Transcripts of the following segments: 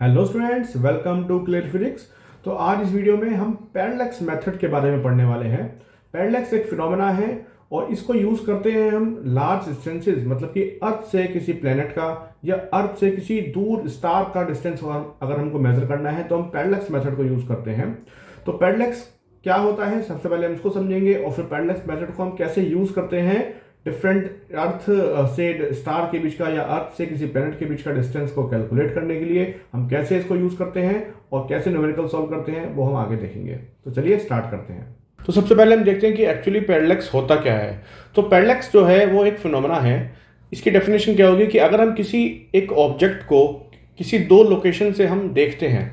Hello students, welcome to Clear Physics. तो आज इस वीडियो में हम पैरेलैक्स मेथड के बारे में पढ़ने वाले हैं। पैरेलैक्स एक फिनोमेना है और इसको यूज करते हैं हम लार्ज डिस्टेंसेस, मतलब कि अर्थ से किसी प्लेनेट का या अर्थ से किसी दूर स्टार का डिस्टेंस अगर हमको मेजर करना है तो हम पैरेलैक्स मेथड को यूज करते हैं। तो पैरेलैक्स क्या होता है सबसे पहले हम इसको समझेंगे और फिर पैरेलैक्स मेथड को हम कैसे यूज करते हैं डिफरेंट अर्थ से स्टार के बीच का या अर्थ से किसी प्लेनेट के बीच का डिस्टेंस को कैलकुलेट करने के लिए हम कैसे इसको यूज करते हैं और कैसे न्यूमेरिकल सॉल्व करते हैं वो हम आगे देखेंगे। तो चलिए स्टार्ट करते हैं। तो सबसे पहले हम देखते हैं कि एक्चुअली पैरेलैक्स होता क्या है। तो पैरेलैक्स जो है वो एक फिनोमेना है। इसकी डेफिनेशन क्या होगी कि अगर हम किसी एक ऑब्जेक्ट को किसी दो लोकेशन से हम देखते हैं,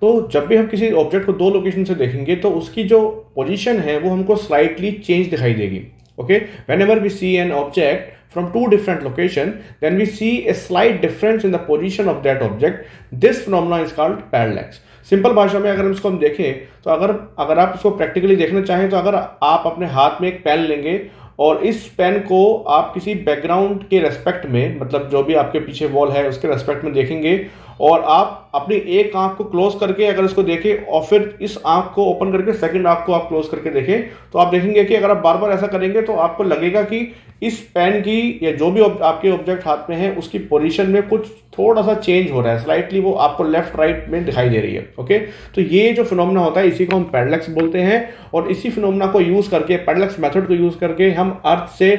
तो जब भी हम किसी ऑब्जेक्ट को दो लोकेशन से देखेंगे तो उसकी जो पोजीशन है वो हमको स्लाइटली चेंज दिखाई देगी। Okay, whenever we see an object from two different location, then we see a slight difference in the position of that object. This phenomena is called parallax. Simple भाषा में अगर हम इसको देखें तो अगर आप इसको प्रैक्टिकली देखना चाहें तो अगर आप अपने हाथ में एक पेन लेंगे और इस पेन को आप किसी बैकग्राउंड के रेस्पेक्ट में, मतलब जो भी आपके पीछे वॉल है उसके रेस्पेक्ट में देखेंगे और आप अपनी एक आंख को क्लोज करके अगर इसको देखें और फिर इस आंख को ओपन करके सेकंड आंख को आप क्लोज करके देखें, तो आप देखेंगे कि अगर आप बार बार ऐसा करेंगे तो आपको लगेगा कि इस पेन की या जो भी आपके ऑब्जेक्ट हाथ में है उसकी पोजीशन में कुछ थोड़ा सा चेंज हो रहा है, स्लाइटली वो आपको लेफ्ट राइट में दिखाई दे रही है। ओके, तो ये जो फिनोमेना होता है इसी को हम पैरेलैक्स बोलते हैं और इसी फिनोमेना को यूज करके, पैरेलैक्स मेथड को यूज करके हम अर्थ से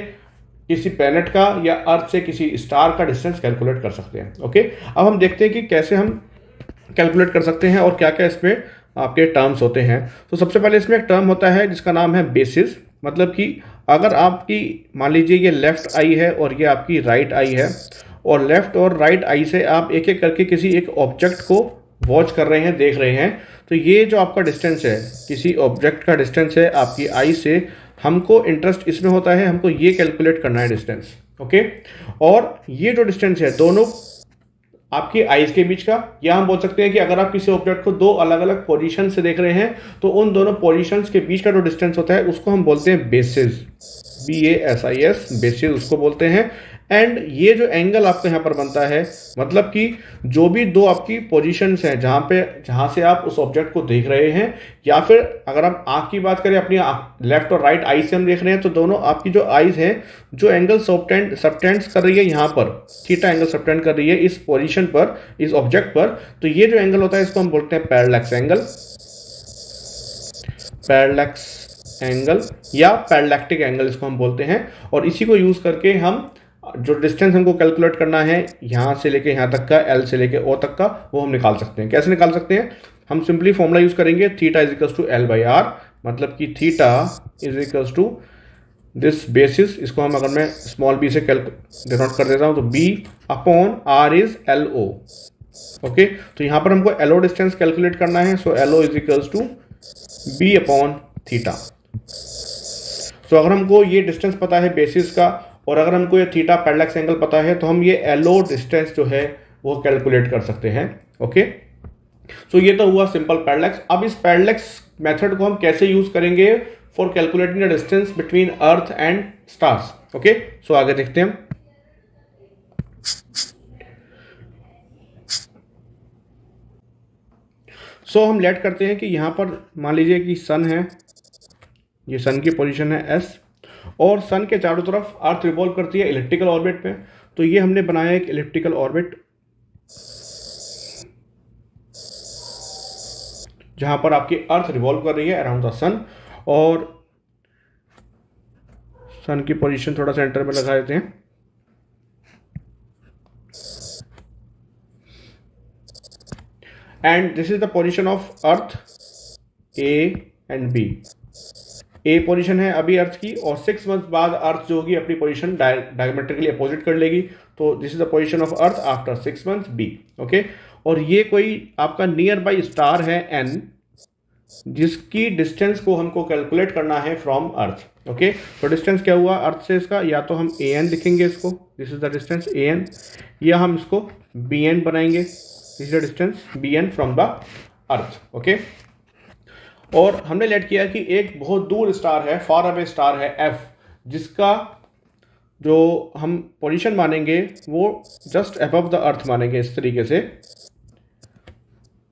किसी प्लेनेट का या अर्थ से किसी स्टार का डिस्टेंस कैलकुलेट कर सकते हैं। ओके, अब हम देखते हैं कि कैसे हम कैलकुलेट कर सकते हैं और क्या क्या इसमें आपके टर्म्स होते हैं। तो सबसे पहले इसमें एक टर्म होता है जिसका नाम है बेसिस, मतलब कि अगर आपकी मान लीजिए ये लेफ्ट आई है और ये आपकी राइट आई है और लेफ्ट और राइट आई से आप एक एक करके किसी एक ऑब्जेक्ट को वॉच कर रहे हैं, देख रहे हैं, तो ये जो आपका डिस्टेंस है, किसी ऑब्जेक्ट का डिस्टेंस है आपकी आई से, हमको इंटरेस्ट इसमें होता है, हमको ये कैलकुलेट करना है डिस्टेंस। ओके, और ये जो डिस्टेंस है दोनों आपकी आईज के बीच का, या हम बोल सकते हैं कि अगर आप किसी ऑब्जेक्ट को दो अलग अलग पोजीशन से देख रहे हैं तो उन दोनों पोजीशंस के बीच का जो डिस्टेंस होता है उसको हम बोलते हैं बेसिस, BASIS, बेसिस उसको बोलते हैं। एंड ये जो एंगल आपका यहाँ पर बनता है, मतलब कि जो भी दो आपकी पोजीशंस हैं जहाँ से आप उस ऑब्जेक्ट को देख रहे हैं, या फिर अगर आप आँख की बात करें, अपनी लेफ्ट और राइट आई से हम देख रहे हैं, तो दोनों आपकी जो आईज हैं जो एंगल सबटेंड कर रही है यहाँ पर, थीटा एंगल सबटेंड कर रही है इस पोजीशन पर, इस ऑब्जेक्ट पर, तो ये जो एंगल होता है इसको हम बोलते हैं पैरेलैक्स एंगल, पैरेलैक्स एंगल या पैरेलैक्टिक एंगल इसको हम बोलते हैं। और इसी को यूज करके हम जो डिस्टेंस हमको कैलकुलेट करना है यहाँ से लेके यहाँ तक का, L से लेके O तक का, वो हम निकाल सकते हैं। कैसे निकाल सकते हैं? हम सिंपली फॉर्मूला यूज करेंगे, theta is equals to L/R, मतलब कि theta is equals to this basis, इसको हम अगर मैं स्मॉल b से डिनोट कर देता हूँ तो B upon R is LO। Okay, तो यहाँ पर हमको LO डिस्टेंस कैलकुलेट करना है, so LO is equals to B upon theta. तो अगर हमको ये डिस्टेंस पता है बेसिस का और अगर हमको ये थीटा पैरेलैक्स एंगल पता है तो हम ये LO डिस्टेंस जो है वो कैलकुलेट कर सकते हैं। ओके, सो ये तो हुआ सिंपल पैरेलैक्स। अब इस पैरेलैक्स मेथड को हम कैसे यूज करेंगे for calculating the distance between earth and stars. Okay, so आगे देखते हैं। सो हम लेट करते हैं कि यहां पर मान लीजिए कि सन है, ये सन की पोजीशन है S और सन के चारों तरफ अर्थ रिवॉल्व करती है इलिप्टिकल ऑर्बिट पे। तो ये हमने बनाया एक इलिप्टिकल ऑर्बिट जहां पर आपकी अर्थ रिवॉल्व कर रही है अराउंड द सन, और सन की पोजीशन थोड़ा सेंटर में लगा देते हैं। And this is the position of earth A and B। A position है अभी अर्थ की, और 6 मंथ बाद अर्थ जो होगी अपनी पोजीशन डायमेट्रिकली अपोजिट कर लेगी, तो this is the position of earth after 6 month B। Okay, और ये कोई आपका नियर बाई स्टार है N, जिसकी डिस्टेंस को हमको कैलकुलेट करना है फ्रॉम अर्थ। ओके, तो डिस्टेंस क्या हुआ अर्थ से इसका, या तो हम AN लिखेंगे इसको, this is the distance AN, या हम इसको BN बनाएंगे, this is the distance BN from the earth. Okay, और हमने लेट किया कि एक बहुत दूर स्टार है, फार अवे स्टार है F, जिसका जो हम पोजीशन मानेंगे वो जस्ट अबव द अर्थ मानेंगे इस तरीके से।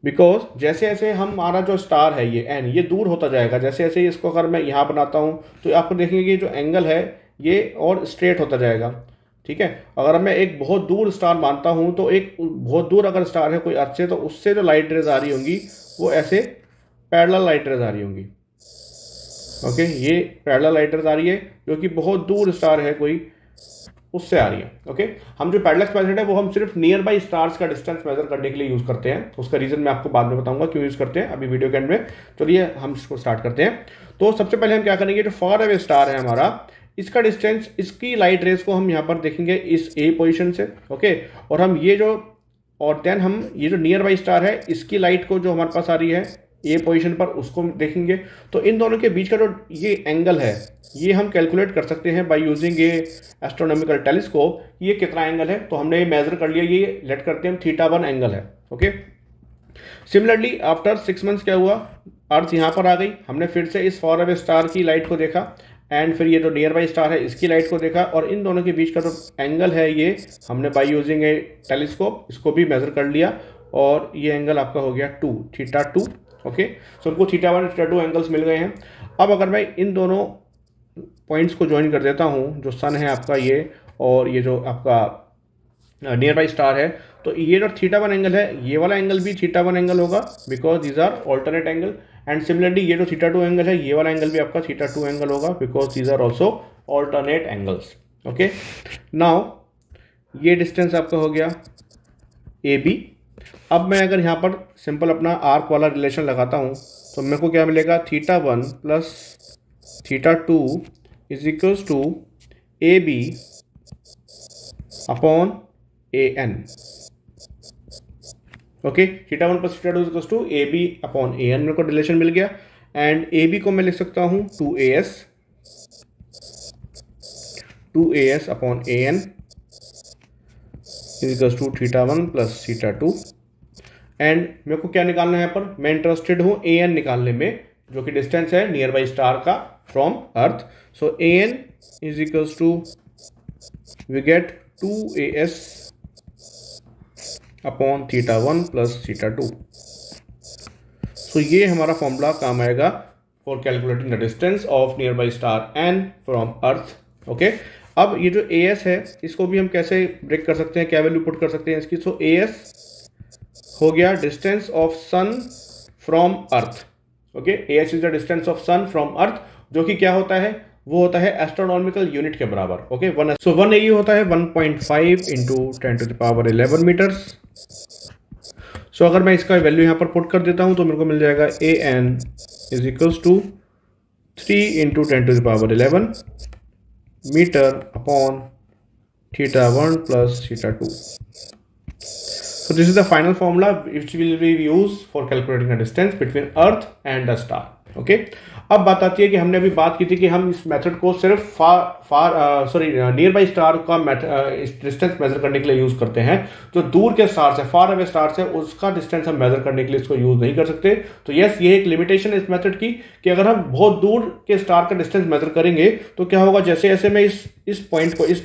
बिकॉज जैसे जैसे हमारा जो स्टार है ये एन, ये दूर होता जाएगा, जैसे जैसे इसको अगर मैं यहाँ बनाता हूँ तो आपको देखेंगे कि जो एंगल है ये और स्ट्रेट होता जाएगा। ठीक है, अगर मैं एक बहुत दूर स्टार मानता हूँ तो एक बहुत दूर अगर स्टार है कोई अर्थ से, तो उससे जो लाइट रेज आ रही होंगी वो ऐसे पैरेलल लाइट रेज आ रही होंगी। ओके, ये पैरेलल लाइट रेज आ रही है, जो कि बहुत दूर स्टार है कोई, उससे आ रही है। ओके, हम जो पैरेलक्स मेथड है वो हम सिर्फ नियर बाई स्टार्स का डिस्टेंस मेजर करने के लिए यूज करते हैं। उसका रीजन मैं आपको बाद में बताऊंगा क्यों यूज करते हैं, अभी वीडियो के एंड में। चलिए हम इसको स्टार्ट करते हैं। तो सबसे पहले हम क्या करेंगे, जो फार अवे स्टार है हमारा, इसका डिस्टेंस, इसकी लाइट रेज को हम यहाँ पर देखेंगे इस ए पोजिशन से। ओके, और हम ये जो, और देन हम ये जो नियर बाई स्टार है इसकी लाइट को जो हमारे पास आ रही है ए पोजीशन पर, उसको देखेंगे। तो इन दोनों के बीच का जो ये एंगल है ये हम कैलकुलेट कर सकते हैं by using A astronomical telescope. ये कितना एंगल है, तो हमने ये मेजर कर लिया, ये लेट करते हैं हम θ1 एंगल है। ओके, सिमिलरली आफ्टर 6 मंथ्स क्या हुआ, अर्थ यहाँ पर आ गई, हमने फिर से इस फॉर अवे स्टार की लाइट को देखा, एंड फिर ये जो नियर बाई स्टार है इसकी लाइट को देखा, और इन दोनों के बीच का जो एंगल है ये हमने बाय यूजिंग ए टेलीस्कोप इसको भी मेजर कर लिया, और ये एंगल आपका हो गया θ2। ओके, सो उनको θ1 θ2 एंगल्स मिल गए हैं। अब अगर मैं इन दोनों पॉइंट्स को ज्वाइन कर देता हूँ, जो सन है आपका ये, और ये जो आपका नियर बाई स्टार है, तो ये जो θ1 एंगल है ये वाला एंगल भी θ1 एंगल होगा, because these are alternate angle. And similarly ये जो θ2 एंगल है ये वाला एंगल भी आपका θ2 एंगल होगा, because these are also alternate angles. Okay, now ये डिस्टेंस आपका हो गया ए बी। अब मैं अगर यहाँ पर सिंपल अपना आर्क वाला रिलेशन लगाता हूँ तो मेरे को क्या मिलेगा, θ1 plus θ2 is equals to A B upon A N. Okay, θ1 plus θ2 is equals to A B upon A N, मेरे को रिलेशन मिल गया। एंड ए बी को मैं लिख सकता हूँ 2as upon A N is equals to θ1 plus θ2। And मेरे को क्या निकालना है यहाँ पर, मैं इंटरेस्टेड हूँ ए एन निकालने में, जो कि डिस्टेंस है नियर बाई स्टार का from earth. So A N is equals to, we get 2as upon θ1 plus θ2। So ये हमारा फॉर्मूला काम आएगा for calculating the distance of nearby star N from earth. Okay, अब ये जो as है इसको भी हम कैसे ब्रेक कर सकते हैं, क्या वैल्यू पुट कर सकते हैं इसकी। सो as हो गया distance of sun from earth. Okay, as is the distance of sun from earth, जो कि क्या होता है, वो होता है एस्ट्रोनॉमिकल यूनिट के बराबर। ओके, 1 AU होता है 1.5 इंटू 10⁻11 मीटर्स। सो अगर मैं इसका वैल्यू यहाँ पर पुट कर देता हूँ तो मेरे को मिल जाएगा an is equals to 3 into 10⁻11 metre upon θ1 plus θ2। So this is the final formula which will be used for calculating the distance between Earth and the star. Okay? अब बात आती है कि हमने अभी बात की थी कि हम इस मेथड को सिर्फ नियर बाई स्टार का डिस्टेंस मेजर करने के लिए यूज करते हैं। जो दूर के स्टार्स है, फार अवे स्टार्स है, उसका डिस्टेंस हम मेजर करने के लिए इसको यूज नहीं कर सकते। तो यस, ये एक लिमिटेशन है इस मेथड की, कि अगर हम बहुत दूर के स्टार का डिस्टेंस मेजर करेंगे तो क्या होगा, जैसे जैसे मैं इस पॉइंट को, इस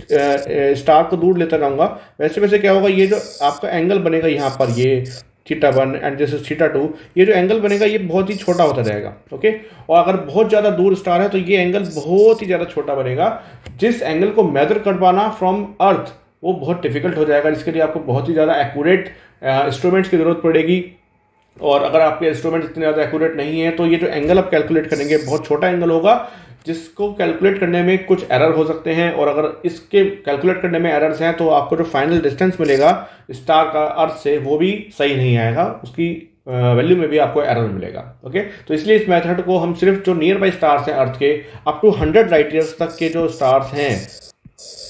स्टार को दूर लेता रहूंगा, वैसे वैसे क्या होगा, ये जो आपका एंगल बनेगा यहाँ पर, ये θ1 एंड दिस इज θ2, ये जो एंगल बनेगा ये बहुत ही छोटा होता जाएगा। ओके, और अगर बहुत ज़्यादा दूर स्टार है तो ये एंगल बहुत ही ज़्यादा छोटा बनेगा। जिस एंगल को मेजर कर पाना फ्रॉम अर्थ वो बहुत डिफिकल्ट हो जाएगा, जिसके लिए आपको बहुत ही ज़्यादा एक्यूरेट इंस्ट्रूमेंट्स की ज़रूरत पड़ेगी। और अगर आपके इंस्ट्रूमेंट इतने ज़्यादा एक्यूरेट नहीं है तो ये जो एंगल आप कैलकुलेट करेंगे बहुत छोटा एंगल होगा, जिसको कैलकुलेट करने में कुछ एरर हो सकते हैं। और अगर इसके कैलकुलेट करने में एरर्स हैं तो आपको जो फाइनल डिस्टेंस मिलेगा स्टार का अर्थ से वो भी सही नहीं आएगा, उसकी वैल्यू में भी आपको एरर मिलेगा। ओके, तो इसलिए इस मेथड को हम सिर्फ जो नियर बाई स्टार्स हैं अर्थ के, अप टू 100 लाइट ईयर्स तक के जो स्टार्स हैं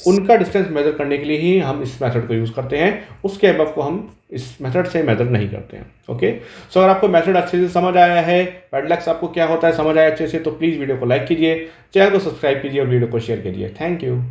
उनका डिस्टेंस मेजर करने के लिए ही हम इस मेथड को यूज करते हैं। उसके अबव को हम इस मेथड से मेजर नहीं करते हैं। ओके, सो अगर आपको मेथड अच्छे से समझ आया है, पैरेलक्स आपको क्या होता है समझ आया अच्छे से, तो प्लीज वीडियो को लाइक कीजिए, चैनल को सब्सक्राइब कीजिए और वीडियो को शेयर कीजिए। Thank you.